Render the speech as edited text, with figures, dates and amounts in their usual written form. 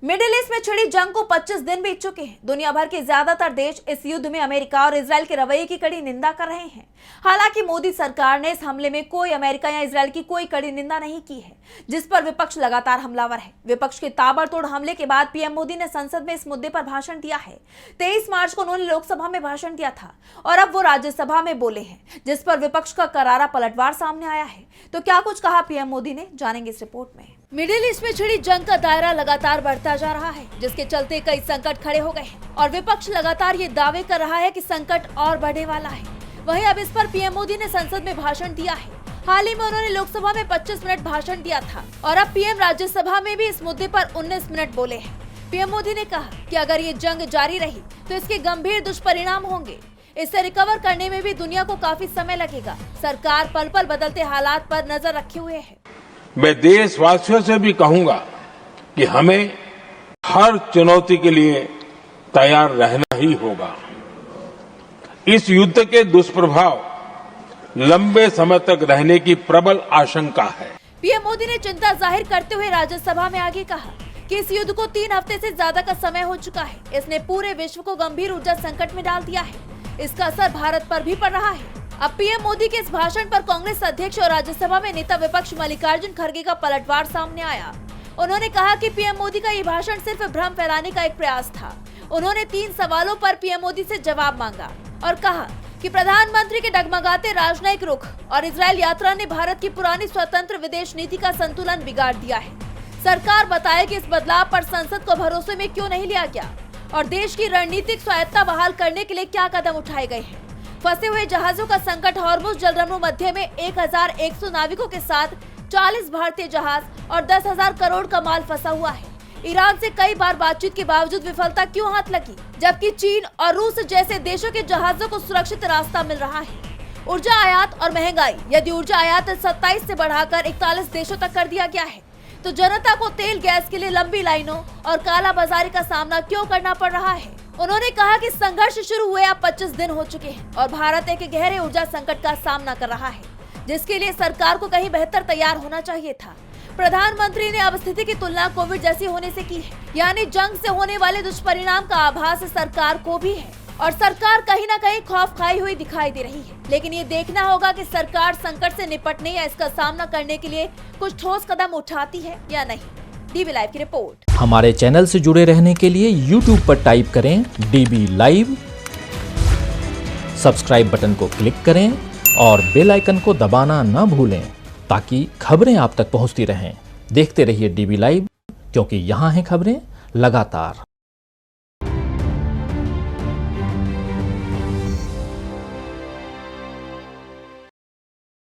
Middle east में छिड़ी जंग को 25 दिन बीत चुके हैं। दुनिया भर के ज्यादातर देश इस युद्ध में अमेरिका और इजराइल के रवैये की कड़ी निंदा कर रहे हैं। हालांकि मोदी सरकार ने इस हमले में कोई अमेरिका या इजराइल की कोई कड़ी निंदा नहीं की है, जिस पर विपक्ष लगातार हमलावर है। विपक्ष के ताबड़तोड़ हमले के बाद पीएम मोदी ने संसद में इस मुद्दे पर भाषण दिया है। 23 मार्च को उन्होंने लोकसभा में भाषण दिया था और अब वो राज्यसभा में बोले हैं, जिस पर विपक्ष का करारा पलटवार सामने आया है। तो क्या कुछ कहा पीएम मोदी ने, जानेंगे इस रिपोर्ट में। मिडिल ईस्ट में छिड़ी जंग का दायरा लगातार बढ़ता जा रहा है, जिसके चलते कई संकट खड़े हो गए हैं और विपक्ष लगातार ये दावे कर रहा है कि संकट और बढ़ने वाला है। वहीं अब इस पर पीएम मोदी ने संसद में भाषण दिया है। हाल ही में उन्होंने लोकसभा में 25 मिनट भाषण दिया था और अब पीएम राज्यसभा में भी इस मुद्दे पर 19 मिनट बोले हैं। पीएम मोदी ने कहा कि अगर ये जंग जारी रही तो इसके गंभीर दुष्परिणाम होंगे। इससे रिकवर करने में भी दुनिया को काफी समय लगेगा। सरकार पल पल बदलते हालात पर नजर रखे हुए है। मैं देशवासियों से भी कहूंगा कि हमें हर चुनौती के लिए तैयार रहना ही होगा। इस युद्ध के दुष्प्रभाव लंबे समय तक रहने की प्रबल आशंका है। पीएम मोदी ने चिंता जाहिर करते हुए राज्यसभा में आगे कहा कि इस युद्ध को 3 हफ्ते से ज्यादा का समय हो चुका है। इसने पूरे विश्व को गंभीर ऊर्जा संकट में डाल दिया है। इसका असर भारत पर भी पड़ रहा है। अब पीएम मोदी के इस भाषण पर कांग्रेस अध्यक्ष और राज्यसभा में नेता विपक्ष मल्लिकार्जुन खड़गे का पलटवार सामने आया। उन्होंने कहा कि पीएम मोदी का ये भाषण सिर्फ भ्रम फैलाने का एक प्रयास था। उन्होंने 3 सवालों पर पीएम मोदी से जवाब मांगा और कहा कि प्रधानमंत्री के डगमगाते राजनयिक रुख और इजरायल यात्रा ने भारत की पुरानी स्वतंत्र विदेश नीति का संतुलन बिगाड़ दिया है। सरकार बताए कि इस बदलाव पर संसद को भरोसे में क्यों नहीं लिया गया और देश की रणनीतिक स्वायत्तता बहाल करने के लिए क्या कदम उठाए गए हैं। फंसे हुए जहाजों का संकट, हॉर्मुज जलरमू मध्य में 1100 नाविकों के साथ 40 भारतीय जहाज और 10,000 करोड़ का माल फंसा हुआ है। ईरान से कई बार बातचीत के बावजूद विफलता क्यों हाथ लगी, जबकि चीन और रूस जैसे देशों के जहाजों को सुरक्षित रास्ता मिल रहा है। ऊर्जा आयात और महंगाई, यदि ऊर्जा आयात 27 से बढ़ाकर 41 देशों तक कर दिया गया है, तो जनता को तेल गैस के लिए लंबी लाइनों और काला बाजारी का सामना क्यों करना पड़ रहा है। उन्होंने कहा कि संघर्ष शुरू हुए अब 25 दिन हो चुके हैं और भारत एक गहरे ऊर्जा संकट का सामना कर रहा है, जिसके लिए सरकार को कहीं बेहतर तैयार होना चाहिए था। प्रधानमंत्री ने अब स्थिति की तुलना कोविड जैसी होने से की है, यानी जंग से होने वाले दुष्परिणाम का आभास सरकार को भी है और सरकार कहीं न कहीं खौफ खाई हुई दिखाई दे रही है। लेकिन ये देखना होगा कि सरकार संकट से निपटने या इसका सामना करने के लिए कुछ ठोस कदम उठाती है या नहीं। डीबी लाइव की रिपोर्ट। हमारे चैनल से जुड़े रहने के लिए YouTube पर टाइप करें डीबी लाइव, सब्सक्राइब बटन को क्लिक करें और बेल आइकन को दबाना न भूलें, ताकि खबरें आप तक पहुंचती रहें। देखते रहिए डीबी लाइव, क्योंकि यहाँ हैं खबरें लगातार।